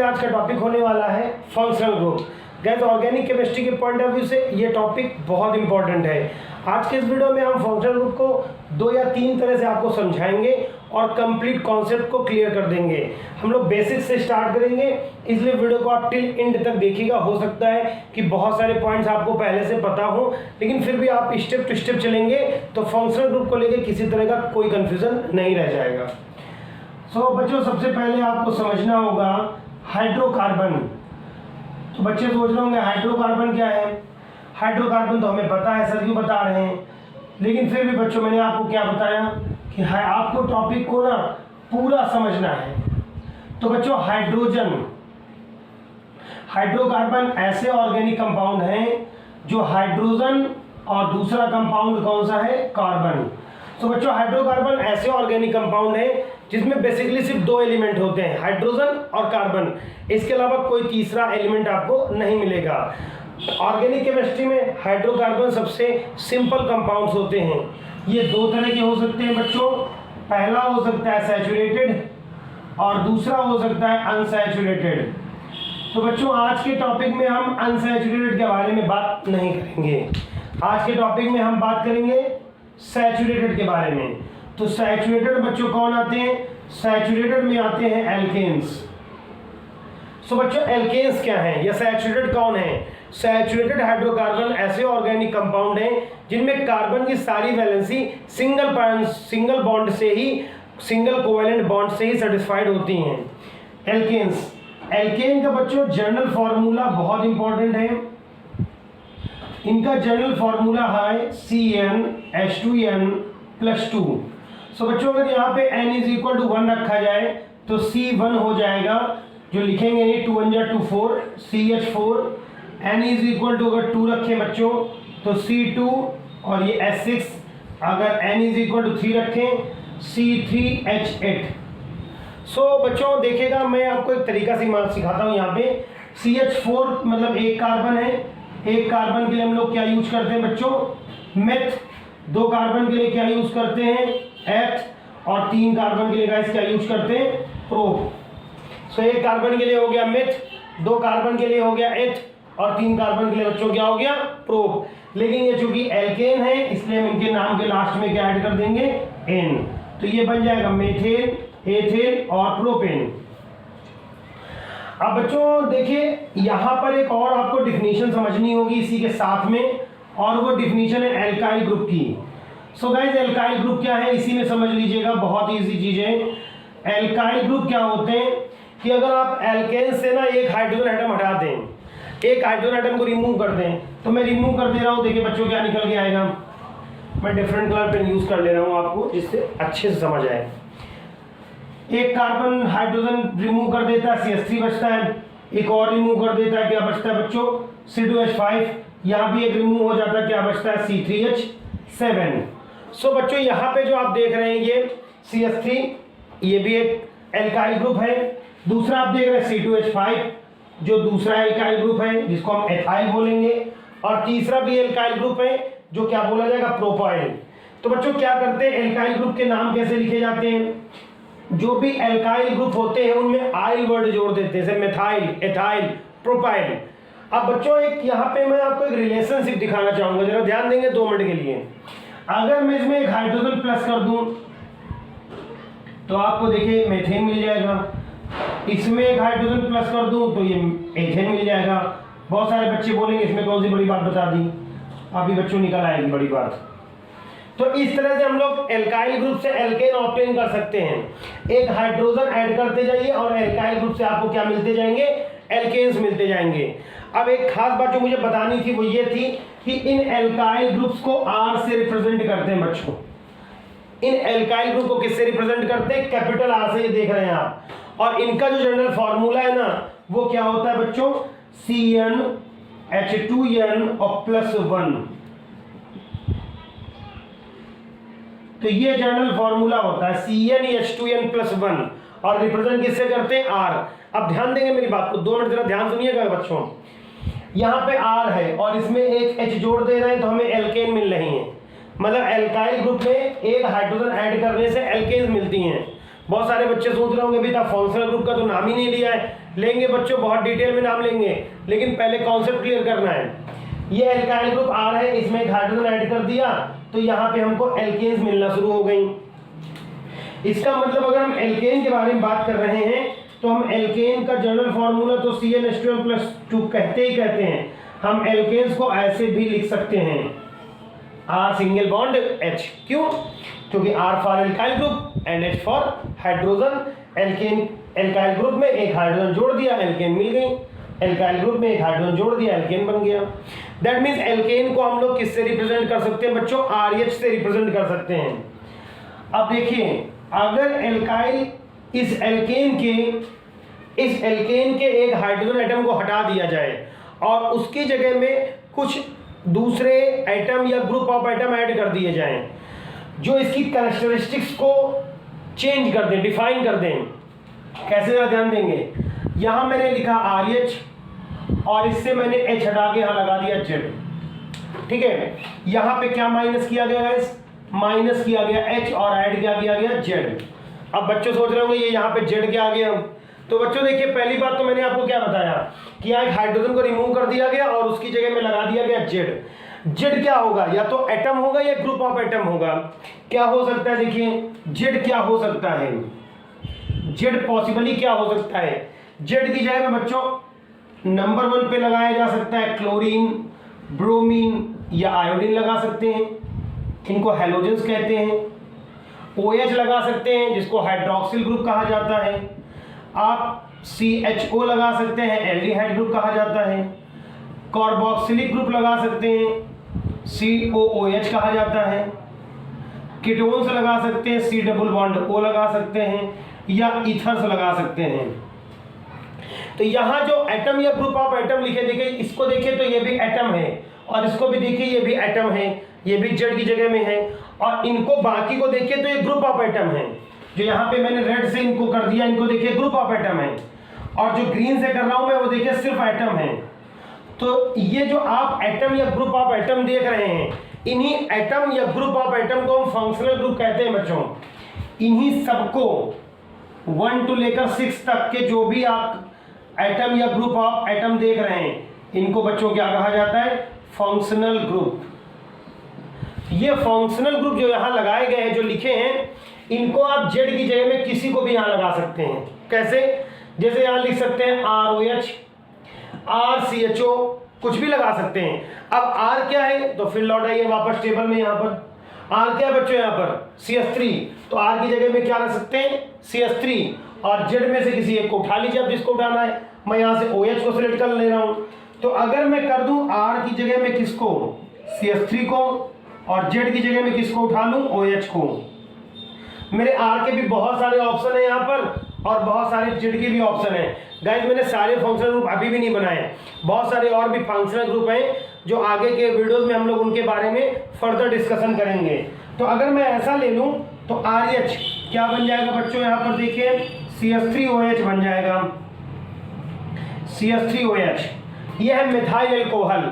आज का टॉपिक होने वाला है functional group. Gas organic chemistry के पॉइंट ऑफ व्यू से ये टॉपिक बहुत इंपॉर्टेंट है। आज के इस वीडियो में हम फंक्शनल ग्रुप को 2 या 3 तरह से आपको समझाएंगे और कंप्लीट कॉन्सेप्ट को क्लियर कर देंगे। हम लोग बेसिक से स्टार्ट करेंगे, इसलिए वीडियो को आप टिल एंड तक देखिएगा। हो सकता है कि बहुत सारे पॉइंट्स आपको पहले से पता हो, लेकिन फिर भी आप स्टेप टू स्टेप चलेंगे तो फंक्शनल ग्रुप को लेकर किसी तरह का कोई कंफ्यूजन नहीं रह जाएगा। सो बच्चों, सबसे पहले आपको समझना होगा हाइड्रोकार्बन। तो बच्चे सोच रहे होंगे हाइड्रोकार्बन क्या है। हाइड्रोकार्बन तो हमें पता है, सर क्यों बता रहे हैं, लेकिन फिर भी बच्चों मैंने आपको क्या बताया कि आपको टॉपिक को ना पूरा समझना है। तो बच्चों हाइड्रोकार्बन ऐसे ऑर्गेनिक कंपाउंड हैं जो हाइड्रोजन और दूसरा कंपाउंड कौन सा है, कार्बन। तो बच्चों हाइड्रोकार्बन ऐसे ऑर्गेनिक कंपाउंड है जिसमें बेसिकली सिर्फ 2 एलिमेंट होते हैं, हाइड्रोजन और कार्बन। इसके अलावा कोई तीसरा एलिमेंट आपको नहीं मिलेगा। ऑर्गेनिक केमिस्ट्री में हाइड्रोकार्बन सबसे सिंपल कंपाउंड्स होते हैं। ये 2 तरह के हो सकते हैं बच्चों। पहला हो सकता है सैचुरेटेड और दूसरा हो सकता है अनसैचुरेटेड। तो बच्चों आज के टॉपिक में हम अनसैचुरेटेड के बारे में बात नहीं करेंगे। आज के टॉपिक में हम बात करेंगे सैचुरेटेड के बारे में। तो सैचुरेटेड बच्चों कौन आते हैं, सैचुरेटेड में आते हैं एल्केन्स। सो बच्चों एल्केन्स क्या हैं या सैचुरेटेड कौन है। सैचुरेटेड हाइड्रोकार्बन ऐसे ऑर्गेनिक कंपाउंड हैं जिनमें कार्बन की सारी वैलेंसी सिंगल बॉन्ड से ही, सिंगल कोवेलेंट बॉन्ड से ही सेटिस्फाइड होती हैं। एल्केन्स, एल्केन का बच्चों जर्नल फॉर्मूला बहुत इंपॉर्टेंट है। इनका जर्नल फॉर्मूला है CnH2n+2। सो बच्चों अगर यहाँ पे n = 1 रखा जाए तो C1 हो जाएगा, जो लिखेंगे नहीं 2 1 2 4 CH4। n = अगर 2 रखें बच्चों तो C2 और ये S6। अगर n = 3 रखें C3H8। सो बच्चों देखिएगा, मैं आपको एक तरीका से सिखाता हूँ। यहाँ पे CH4 मतलब एक कार्बन है। एक कार्बन के लिए हम लोग क्या यूज करते हैं बच्चों, मेथ। 2 कार्बन के लिए क्या यूज करते हैं, एथ। और 3 कार्बन के लिए गाइस क्या यूज करते हैं, प्रोप। सो एक कार्बन के लिए हो गया मेथ, 2 कार्बन के लिए हो गया एथ और 3 कार्बन के लिए बच्चों क्या हो गया, प्रोप। लेकिन ये चूंकि एल्केन है इसलिए हम इनके नाम के लास्ट में क्या ऐड कर देंगे, एन। तो ये बन जाएगा मेथेन, एथेन और प्रोपेन। अब बच्चों देखिए यहाँ पर एक और आपको डिफिनीशन समझनी होगी इसी के साथ में, और वो डिफिनीशन है एल्काइल ग्रुप की। सो गाइस एल्काइल ग्रुप क्या है इसी में समझ लीजिएगा, बहुत इजी चीज है। एल्काइल ग्रुप क्या होते हैं कि अगर आप एल्केन से ना एक हाइड्रोजन एटम हटा दें, एक हाइड्रोजन एटम को रिमूव कर दें, तो मैं रिमूव कर दे रहा हूँ, देखिए बच्चों क्या निकल के आएगा। मैं डिफरेंट कलर पेन यूज कर ले रहा हूँ आपको जिससे अच्छे से समझ आए। एक कार्बन हाइड्रोजन रिमूव कर देता है, CH3 बचता है। एक और रिमूव कर देता है, क्या बचता है बच्चों, C2H5। यहाँ भी एक रिमूव हो जाता है, क्या बचता है, C3H7। सो बच्चों यहाँ पे जो आप देख रहे हैं ये CH3, ये भी एक एल्काइल ग्रुप है। दूसरा आप देख रहे हैं C2H5 जो दूसरा एल्काइल ग्रुप है जिसको हम एथाइल बोलेंगे। और तीसरा भी एल्काइल ग्रुप है जो क्या बोला जाएगा, प्रोपाइल। तो बच्चों क्या करते हैं, एल्काइल ग्रुप के नाम कैसे लिखे जाते हैं, जो भी एल्काइल ग्रुप होते हैं उनमें आइल वर्ड जोड़ देते हैं, जैसे मेथाइल, एथाइल, प्रोपाइल। अब बच्चों एक यहाँ पे मैं आपको एक रिलेशनशिप दिखाना चाहूंगा, जरा ध्यान देंगे 2 मिनट के लिए। अगर मैं इसमें एक हाइड्रोजन प्लस कर दूं तो आपको देखिए मेथेन मिल जाएगा। इसमें एक हाइड्रोजन प्लस कर दूं तो ये एथेन मिल जाएगा। बहुत सारे बच्चे बोलेंगे इसमें कौन सी बड़ी बात बता दी, अभी बच्चों निकल आएगी बड़ी बात। तो इस तरह से हम लोग एल्काइल ग्रुप से एल्केन ऑब्टेन कर सकते हैं। एक हाइड्रोजन ऐड करते जाइए और एल्काइल ग्रुप से आपको क्या मिलते जाएंगे, एल्केन्स मिलते जाएंगे। अब एक खास बात जो मुझे बतानी थी वो ये थी कि इन एल्काइल ग्रुप्स को R से रिप्रेजेंट करते हैं बच्चों। इन एल्काइल ग्रुप को किससे रिप्रेजेंट करते हैं, कैपिटल R से, ये देख रहे हैं आप। और इनका जो जनरल फॉर्मूला है ना वो क्या होता है बच्चों, CnH2n और +1। तो ये जनरल फॉर्मूला होता है CnH2n+1 और रिप्रेजेंट किससे करते हैं, R। अब ध्यान देंगे मेरी बात को, 2 मिनट जरा ध्यान सुनिएगा बच्चों। यहाँ पे R है और इसमें एक H जोड़ दे रहे हैं तो हमें एल्केन मिल रही है। मतलब एल्काइल ग्रुप में एक हाइड्रोजन ऐड करने से एल्केन्स मिलती हैं। बहुत सारे बच्चे सोच रहे होंगे भी था फंक्शनल ग्रुप का तो नाम ही नहीं लिया है, लेंगे बच्चों, बहुत डिटेल में नाम लेंगे, लेकिन पहले कॉन्सेप्ट क्लियर करना है। ये एल्काइल ग्रुप R है, इसमें एक हाइड्रोजन ऐड कर दिया तो यहाँ पे हमको एल्केन्स मिलना शुरू हो गई। इसका मतलब अगर हम एल्केन के बारे में बात कर रहे हैं तो हम एल्केन का जनरल फॉर्मूला तो CnH12+2 कहते ही कहते हैं। हम एल्केन्स को ऐसे भी लिख सकते हैं R सिंगल बॉन्ड H। क्यों? क्योंकि R for alkyl group and H for hydrogen. Alkane alkyl group में एक हाइड्रोजन जोड़ दिया, एल्केन मिल गई। एल्काइल ग्रुप में एक हाइड्रोजन जोड़ दिया, एल्केन बन गया। दैट मीन्स एल्केन को हम लोग किससे रिप्रेजेंट कर सकते हैं बच्चों? RH से रिप्रेजेंट कर सकते हैं। अब देखिए, अगर एल्काइल इस एल्केन के एक हाइड्रोजन एटम को हटा दिया जाए और उसकी जगह में कुछ दूसरे एटम या ग्रुप ऑफ एटम ऐड कर दिए जाएं जो इसकी कैरेक्टरिस्टिक्स को चेंज कर दें, डिफाइन कर दें। कैसे जरा ध्यान देंगे, यहां मैंने लिखा RH और इससे मैंने H हटा के यहां लगा दिया Z। ठीक है, यहां पे क्या माइनस किया गया है? माइनस किया गया H और ऐड क्या किया गया? Z। अब बच्चों सोच रहे होंगे ये यहाँ पे Z क्या आ गया? तो बच्चों देखिए, पहली बात तो मैंने आपको क्या बताया कि यहाँ एक हाइड्रोजन को रिमूव कर दिया गया और उसकी जगह में लगा दिया गया Z। Z क्या होगा? या तो एटम होगा या ग्रुप ऑफ एटम होगा। क्या हो सकता है? देखिए Z क्या हो सकता है? Z पॉसिबली क्या हो सकता है? Z की जगह में बच्चों नंबर 1 पे लगाया जा सकता है क्लोरीन, ब्रोमीन या आयोडीन लगा सकते हैं, इनको हैलोजेंस कहते हैं। OH लगा सकते हैं जिसको हाइड्रोक्सिल ग्रुप कहा जाता है। आप CHO लगा सकते हैं, एल्डिहाइड ग्रुप कहा जाता है। कार्बोक्सिलिक ग्रुप लगा सकते हैं, COOH कहा जाता है। कीटोन्स लगा सकते हैं, C डबल बॉन्ड O लगा सकते हैं, या ईथर्स लगा सकते हैं। तो यहाँ जो एटम या ग्रुप ऑफ एटम लिखे, देखिए इसको देखिए तो ये भी एटम है और इसको भी देखिए ये भी एटम है, ये भी Z की जगह में है। और इनको बाकी को देखिए तो ये ग्रुप ऑफ एटम है। जो यहाँ पे मैंने रेड से इनको कर दिया, इनको देखिए ग्रुप ऑफ एटम है, और जो ग्रीन से कर रहा हूं मैं वो देखिए सिर्फ एटम है। तो ये जो आप एटम या ग्रुप ऑफ एटम देख रहे हैं, इन्हीं एटम या ग्रुप ऑफ एटम को हम फंक्शनल ग्रुप कहते हैं बच्चों। इन्हीं सबको 1 to लेकर 6 तक के जो भी आप एटम या ग्रुप ऑफ एटम देख रहे हैं, इनको बच्चों क्या कहा जाता है? Functional group. ये फंक्शनल ग्रुप जो यहाँ लगाए गए हैं, जो लिखे हैं, इनको आप Z की जगह में किसी को भी यहाँ लगा सकते हैं। कैसे? जैसे यहाँ लिख सकते हैं ROH, RCHO, कुछ भी लगा सकते हैं। अब R क्या है? तो फिर लौट आइए वापस टेबल में। यहाँ पर R क्या है बच्चों? यहाँ पर CH3, तो R की जगह में क्या रख सकते हैं? CH3। और Z में से किसी एक को उठा लीजिए, अब जिसको उठाना है। मैं यहाँ से OH को सिलेक्ट कर ले रहा हूँ। तो अगर मैं कर दूं R की जगह में किसको? CH3 को, और Z की जगह में किसको उठा लूं? OH को। मेरे R के भी बहुत सारे ऑप्शन है यहाँ पर, और बहुत सारे Z के भी ऑप्शन है। गाइस मैंने सारे फंक्शनल ग्रुप अभी भी नहीं बनाए, बहुत सारे और भी फंक्शनल ग्रुप हैं जो आगे के वीडियोस में हम लोग उनके बारे में फर्दर डिस्कशन करेंगे। तो अगर मैं ऐसा ले लूं तो RH क्या बन जाएगा बच्चों? यहाँ पर देखिए CH3OH बन जाएगा, CH3OH। यह है मिथाइल अल्कोहल।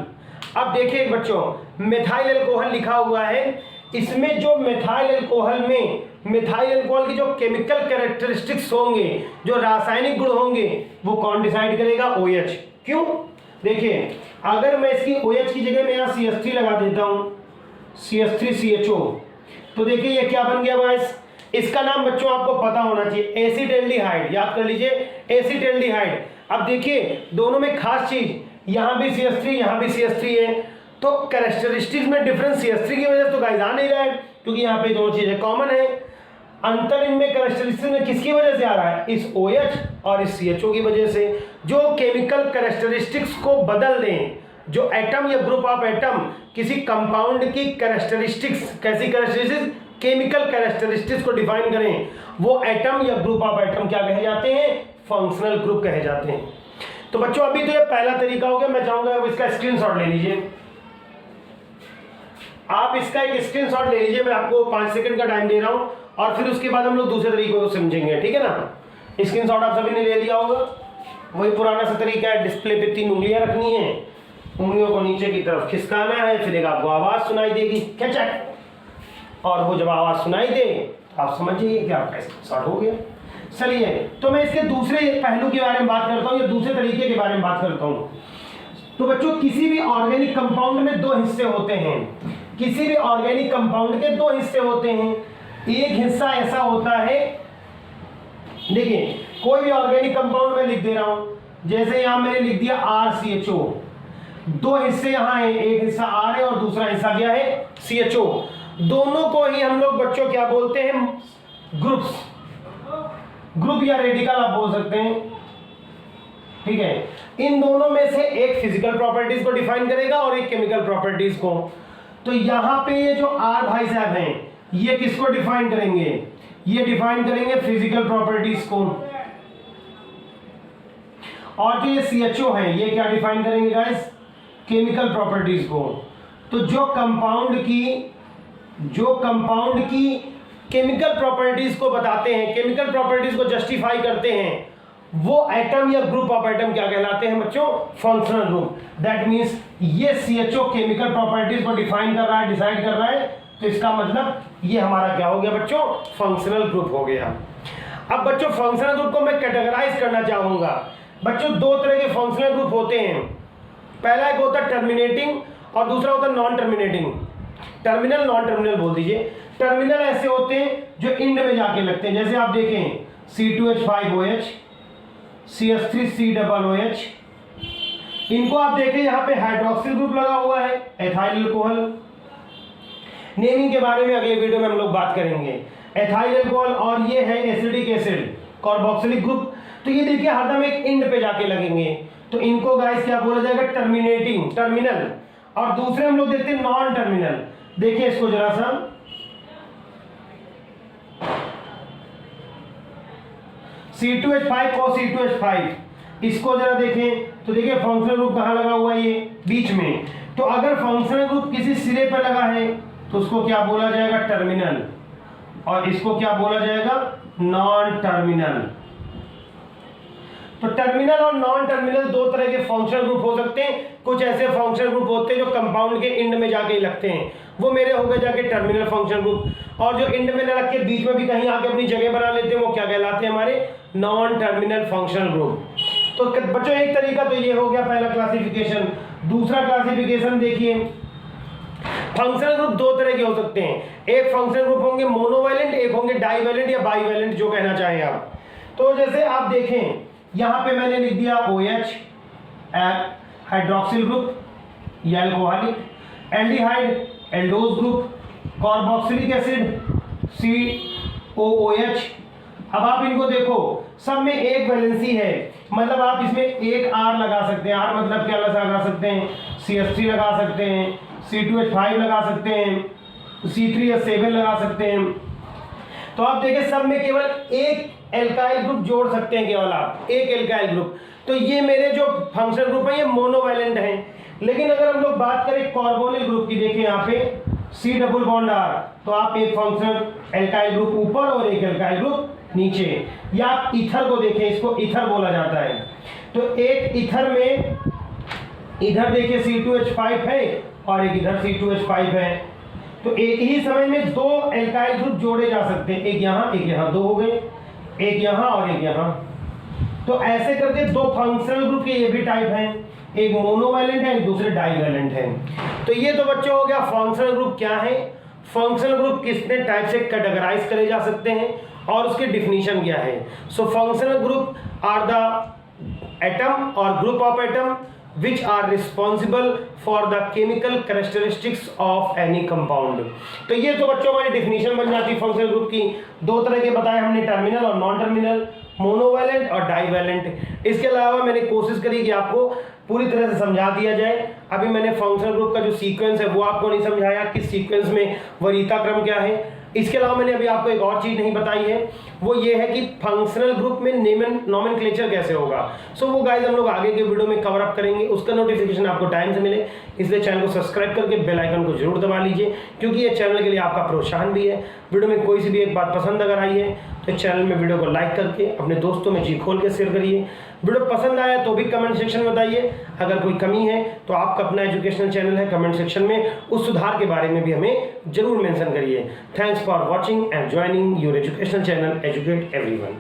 अब देखिए बच्चों, मिथाइल अल्कोहल लिखा हुआ है, इसमें जो मिथाइल अल्कोहल में मिथाइल अल्कोहल की जो केमिकल कैरेक्टरिस्टिक्स होंगे, जो रासायनिक गुण होंगे, वो कौन डिसाइड करेगा? OH। क्यों? देखिए अगर मैं इसकी OH की जगह में यहाँ CH3 लगा देता हूँ, CH3CHO, तो देखिए ये क्या बन गया गाइस? इसका नाम बच्चों आपको पता होना चाहिए, एसिटाल्डिहाइड। याद कर लीजिए, एसिटाल्डिहाइड। अब देखिए दोनों में खास चीज, यहाँ भी CH3 यहाँ भी CH3 है, तो कैरेक्टरिस्टिक्स में डिफरेंस CH3 की वजह से तो गाइस आ नहीं रहा है, क्योंकि यहाँ पे दोनों चीजें कॉमन है। अंतर इनमें कैरेक्टरिस्टिक्स में किसकी वजह से आ रहा है? इस OH और इस CHO की वजह से, जो केमिकल कैरेक्टरिस्टिक्स को बदल दें। जो एटम या ग्रुप ऑफ एटम किसी कंपाउंड की कैरेक्टरिस्टिक्स, कैसी कैरेक्टरिस्टिक्स? केमिकल कैरेक्टरिस्टिक्स को डिफाइन करें, वो एटम या ग्रुप ऑफ एटम क्या कहे जाते हैं? फंक्शनल ग्रुप कहे जाते हैं। तो बच्चों अभी तो ये पहला तरीका हो गया, मैं चाहूंगा अब इसका स्क्रीनशॉट ले लीजिए। आप इसका एक स्क्रीनशॉट ले लीजिए, मैं आपको 5 सेकंड का टाइम दे रहा हूं, और फिर उसके बाद हम लोग दूसरे तरीकों को समझेंगे, ठीक है ना? स्क्रीनशॉट आप सभी ने ले लिया होगा। वही पुराना सा तरीका है, डिस्प्ले पे 3 उंगलियां रखनी है, उंगलियों को नीचे की तरफ खिसकाना है, फिर एक आपको आवाज सुनाई देगी खचक, और वो जब आवाज सुनाई दे तो आप समझिए कि आपका स्क्रीनशॉट हो गया। चलिए तो मैं इसके दूसरे पहलू के बारे में बात करता हूँ या दूसरे तरीके के बारे में बात करता हूँ। तो बच्चों किसी भी ऑर्गेनिक कंपाउंड में दो हिस्से होते हैं, किसी भी ऑर्गेनिक कंपाउंड के दो हिस्से होते हैं। एक हिस्सा ऐसा होता है, देखिए कोई भी ऑर्गेनिक कंपाउंड में लिख दे रहा हूं, जैसे यहां मैंने लिख दिया RCHO, दो हिस्से यहां हैं, एक हिस्सा R है और दूसरा हिस्सा क्या है CHO। दोनों को ही हम लोग बच्चों क्या बोलते हैं, ग्रुप्स, ग्रुप या रेडिकल आप बोल सकते हैं, ठीक है। इन दोनों में से एक फिजिकल प्रॉपर्टीज को डिफाइन करेगा और एक केमिकल प्रॉपर्टीज को। तो यहां पे ये जो R भाई साहब हैं, ये किसको डिफाइन करेंगे, ये डिफाइन करेंगे फिजिकल प्रॉपर्टीज को, और जो ये CHO है ये क्या डिफाइन करेंगे गाइस, केमिकल प्रॉपर्टीज को। तो जो कंपाउंड की केमिकल प्रॉपर्टीज को बताते हैं, केमिकल प्रॉपर्टीज को जस्टिफाई करते हैं, वो एटम या ग्रुप ऑफ एटम क्या कहलाते हैं बच्चों, फंक्शनल ग्रुप। दैट मींस ये CHO केमिकल प्रॉपर्टीज को डिफाइन कर रहा है, डिसाइड कर रहा है, तो इसका मतलब ये हमारा क्या हो गया बच्चों, फंक्शनल ग्रुप हो गया। अब बच्चों फंक्शनल ग्रुप को मैं कैटेगराइज करना चाहूंगा। बच्चों दो तरह के फंक्शनल ग्रुप होते हैं, पहला एक होता है टर्मिनेटिंग और दूसरा होता है non terminating. Terminal non terminal बोल दीजिए। टर्मिनल ऐसे होते हैं जो इंड में जाके लगते हैं, जैसे आप देखें C2H5OH, CH3COOH, इनको आप देखें यहाँ पे हाइड्रोक्सिल ग्रुप लगा हुआ है, एथाइल अल्कोहल। नेमिंग के बारे में अगले वीडियो में हम लोग बात करेंगे। एथाइल अल्कोहल और ये है एसिडिक एसिड कार्बोक्सिलिक ग्रुप। तो ये देखिए हरदम एक इंड पे जाके लगेंगे, तो इनको गाइस क्या बोला जाएगा, टर्मिनेटिंग, टर्मिनल। और दूसरे हम लोग देखते हैं नॉन टर्मिनल। देखिए इसको जरा सा, C2H5 को C2H5, इसको जरा देखें तो देखिए फंक्शनल ग्रुप कहाँ लगा हुआ है, ये बीच में। तो अगर फंक्शनल ग्रुप किसी सिरे पर लगा है तो उसको क्या बोला जाएगा, टर्मिनल, और इसको क्या बोला जाएगा, नॉन टर्मिनल। तो टर्मिनल और नॉन टर्मिनल दो तरह के फंक्शनल ग्रुप हो सकते हैं। कुछ ऐसे फंक्शनल ग्रुप होते हैं जो कंपाउंड के इंड में जाके लगते हैं, वो मेरे हो गए जाके टर्मिनल फंक्शनल ग्रुप। और जो इंड में न लग के बीच में भी कहीं आके अपनी जगह बना लेते हैं, वो क्या कहलाते हैं, हमारे नॉन टर्मिनल फंक्शनल ग्रुप। तो बच्चों एक तरीका तो ये हो गया पहला क्लासिफिकेशन। दूसरा क्लासिफिकेशन देखिए, फंक्शनल ग्रुप दो तरह के हो सकते हैं। एक फंक्शनल ग्रुप होंगे मोनोवैलेंट, एक होंगे डाइवैलेंट या बाइवैलेंट, जो कहना चाहें आप। तो जैसे आप देखें यहां पे मैंने लिख दिया OH, हाइड्रोक्सिल ग्रुप या alcoholic, aldehyde aldose group, carboxylic acid COOH। अब आप इनको देखो, सब में एक वैलेंसी है, मतलब आप इसमें एक R लगा सकते हैं। R मतलब क्या लगा सकते हैं, CH3 लगा सकते हैं, C2H5 लगा सकते हैं, C3H7 लगा सकते हैं। तो आप देखें सब में केवल एक एल्काइल ग्रुप जोड़ सकते हैं, केवल आप एक एल्काइल ग्रुप। तो ये मेरे जो फंक्शनल ग्रुप है ये मोनोवैलेंट हैं। लेकिन अगर हम लोग बात करें कार्बोनिल ग्रुप की, देखिए यहाँ पे C डबल बॉन्ड R, तो आप एक फंक्शनल एल्काइल ग्रुप ऊपर और एक एल्काइल ग्रुप नीचे। या आप ईथर को देखें, इसको ईथर बोला जाता है। तो एक ईथर में इधर देखिए C2H5 है और एक इधर C2H5 है। तो एक ही समय में दो एल्काइल ग्रुप जोड़े जा सकते हैं, एक यहाँ, दो हो गए, एक यहाँ और एक यहाँ। तो ऐसे करके दो फंक्शनल ग्रुप के ये भी टाइप हैं, एक मोनोवैलेंट है, एक दूसरे डाइवैलेंट है। तो ये तो बच्चों हो गया फंक्शनल ग्रुप क्या है, फंक्शनल ग्रुप कितने टाइप से कैटेगराइज करे जा सकते हैं और उसके डिफिनीशन क्या है। So functional group are the atom और group of atom which are responsible for the chemical characteristics of any compound। तो ये तो बच्चों हमारी डिफिनीशन बन जाती है फंक्शनल ग्रुप की। दो तरह के बताए हमने, टर्मिनल और नॉन टर्मिनल, मोनोवैलेंट और डाइवैलेंट। इसके अलावा मैंने कोशिश करी कि आपको पूरी तरह से समझा दिया जाए। अभी मैंने फंक्शनल ग्रुप का जो सीक्वेंस है वो आपको नहीं समझाया, किस सीक्वेंस में वरीयता क्रम क्या है। इसके अलावा मैंने अभी आपको एक और चीज नहीं बताई है, वो ये है कि फंक्शनल ग्रुप में नोमेनक्लेचर कैसे होगा। सो वो गाइस हम लोग आगे के वीडियो में कवर अप करेंगे, उसका नोटिफिकेशन आपको टाइम से मिले, इसलिए चैनल को सब्सक्राइब करके बेल आइकन को जरूर दबा लीजिए, क्योंकि ये चैनल के लिए आपका प्रोत्साहन भी है। वीडियो में कोई सी भी एक बात पसंद अगर आई है तो चैनल में वीडियो को लाइक करके अपने दोस्तों में जी खोल के शेयर करिए। वीडियो पसंद आया तो भी कमेंट सेक्शन में बताइए, अगर कोई कमी है तो आपका अपना एजुकेशनल चैनल है, कमेंट सेक्शन में उस सुधार के बारे में भी हमें जरूर मेंशन करिए। Thanks for watching and joining your educational channel educate everyone.